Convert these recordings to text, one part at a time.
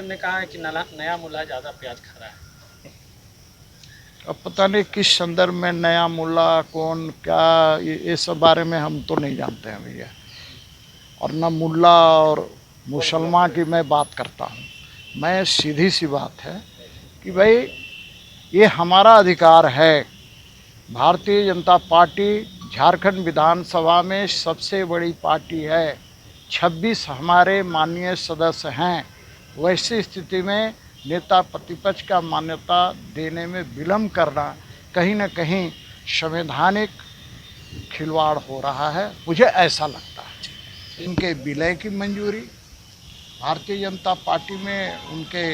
ने कहा है कि नया मुल्ला ज़्यादा प्याज खा रहा है। अब पता नहीं किस संदर्भ में नया मुल्ला कौन क्या, ये सब बारे में हम तो नहीं जानते हैं भैया। और न मुल्ला और मुसलमान की मैं बात करता हूँ। मैं सीधी सी बात है कि भाई ये हमारा अधिकार है। भारतीय जनता पार्टी झारखंड विधानसभा में सबसे बड़ी पार्टी है। 26 हमारे माननीय सदस्य हैं। वैसी स्थिति में नेता प्रतिपक्ष का मान्यता देने में विलम्ब करना कहीं न कहीं संवैधानिक खिलवाड़ हो रहा है, मुझे ऐसा लगता है। इनके विलय की मंजूरी, भारतीय जनता पार्टी में उनके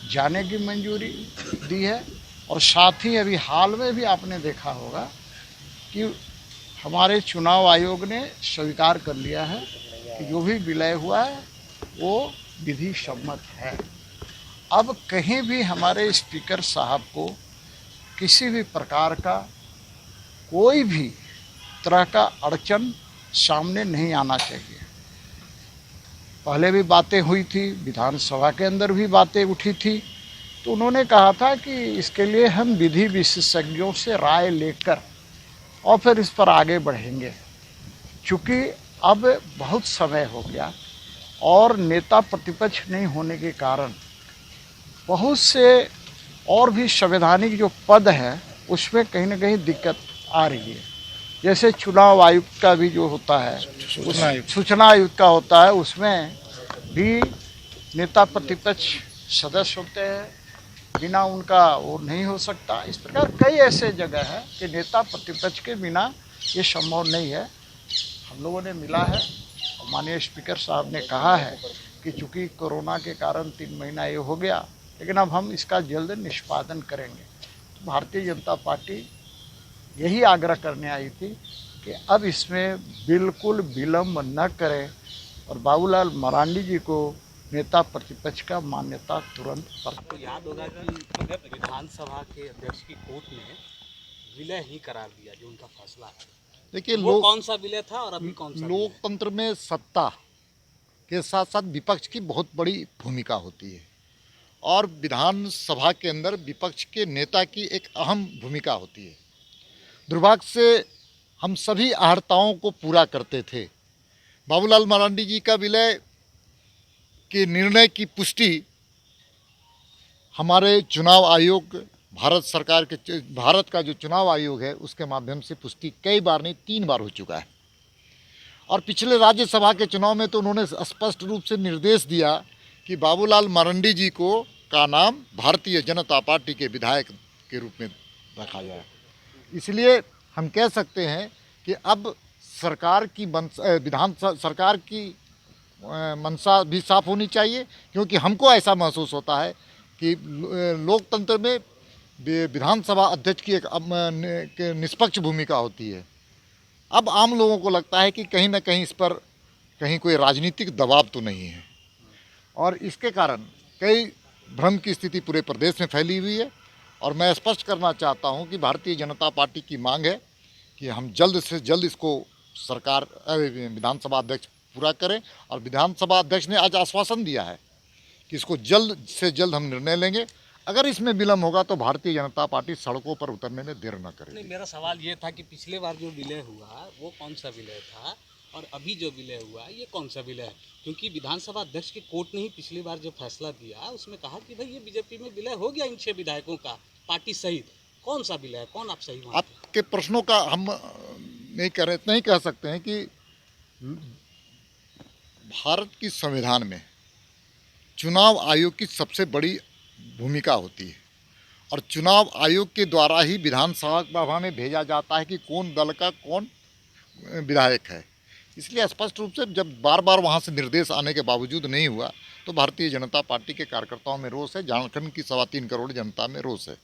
जाने की मंजूरी दी है। और साथ ही अभी हाल में भी आपने देखा होगा कि हमारे चुनाव आयोग ने स्वीकार कर लिया है कि जो भी विलय हुआ है वो विधि सम्मत है। अब कहीं भी हमारे स्पीकर साहब को किसी भी प्रकार का कोई भी तरह का अड़चन सामने नहीं आना चाहिए। पहले भी बातें हुई थी, विधानसभा के अंदर भी बातें उठी थी, तो उन्होंने कहा था कि इसके लिए हम विधि विशेषज्ञों से राय लेकर और फिर इस पर आगे बढ़ेंगे। चूँकि अब बहुत समय हो गया और नेता प्रतिपक्ष नहीं होने के कारण बहुत से और भी संवैधानिक जो पद हैं उसमें कहीं ना कहीं दिक्कत आ रही है। जैसे चुनाव आयुक्त का भी जो होता है, सूचना आयुक्त का होता है, उसमें भी नेता प्रतिपक्ष सदस्य होते हैं, बिना उनका वो नहीं हो सकता। इस प्रकार कई ऐसे जगह है कि नेता प्रतिपक्ष के बिना ये संभव नहीं है। हम लोगों ने मिला है और माननीय स्पीकर साहब ने कहा है कि चूँकि कोरोना के कारण 3 महीना ये हो गया, लेकिन अब हम इसका जल्द निष्पादन करेंगे। तो भारतीय जनता पार्टी यही आग्रह करने आई थी कि अब इसमें बिल्कुल विलम्ब न करें और बाबूलाल मरांडी जी को नेता प्रतिपक्ष का मान्यता तुरंत पर। आपको याद होगा कि विधानसभा के अध्यक्ष की कोर्ट ने विलय ही करार दिया, जो उनका फैसला है। देखिए, वो कौन सा विलय था और अभी कौन सा? लोकतंत्र में सत्ता के साथ साथ विपक्ष की बहुत बड़ी भूमिका होती है और विधानसभा के अंदर विपक्ष के नेता की एक अहम भूमिका होती है। दुर्भाग्य से हम सभी आहर्ताओं को पूरा करते थे। बाबूलाल मरांडी जी का विलय के निर्णय की पुष्टि हमारे चुनाव आयोग, भारत का जो चुनाव आयोग है उसके माध्यम से पुष्टि कई बार नहीं 3 बार हो चुका है। और पिछले राज्यसभा के चुनाव में तो उन्होंने स्पष्ट रूप से निर्देश दिया कि बाबूलाल मरांडी जी को का नाम भारतीय जनता पार्टी के विधायक के रूप में रखा जाए। इसलिए हम कह सकते हैं कि अब सरकार की मंशा भी साफ होनी चाहिए, क्योंकि हमको ऐसा महसूस होता है कि लोकतंत्र में विधानसभा अध्यक्ष की एक निष्पक्ष भूमिका होती है। अब आम लोगों को लगता है कि कहीं ना कहीं इस पर कहीं कोई राजनीतिक दबाव तो नहीं है और इसके कारण कई भ्रम की स्थिति पूरे प्रदेश में फैली हुई है। और मैं स्पष्ट करना चाहता हूं कि भारतीय जनता पार्टी की मांग है कि हम जल्द से जल्द इसको विधानसभा अध्यक्ष पूरा करें। और विधानसभा अध्यक्ष ने आज आश्वासन दिया है कि इसको जल्द से जल्द हम निर्णय लेंगे। अगर इसमें विलम्ब होगा तो भारतीय जनता पार्टी सड़कों पर उतरने में देर न करे। नहीं, मेरा सवाल ये था कि पिछले बार जो विलय हुआ वो कौन सा विलय था और अभी जो विलय हुआ ये कौन सा विलय है? क्योंकि विधानसभा अध्यक्ष की कोर्ट ने ही पिछली बार जो फैसला दिया उसमें कहा कि भाई ये बीजेपी में विलय हो गया इन 6 विधायकों का, पार्टी सहित। कौन सा विलय है, कौन आप सही मानते हैं? आपके प्रश्नों का हम नहीं कह सकते हैं कि भारत की संविधान में चुनाव आयोग की सबसे बड़ी भूमिका होती है और चुनाव आयोग के द्वारा ही विधानसभा में भेजा जाता है कि कौन दल का कौन विधायक है। इसलिए स्पष्ट रूप से जब बार बार वहाँ से निर्देश आने के बावजूद नहीं हुआ तो भारतीय जनता पार्टी के कार्यकर्ताओं में रोष है, झारखंड की 3.25 करोड़ जनता में रोष है।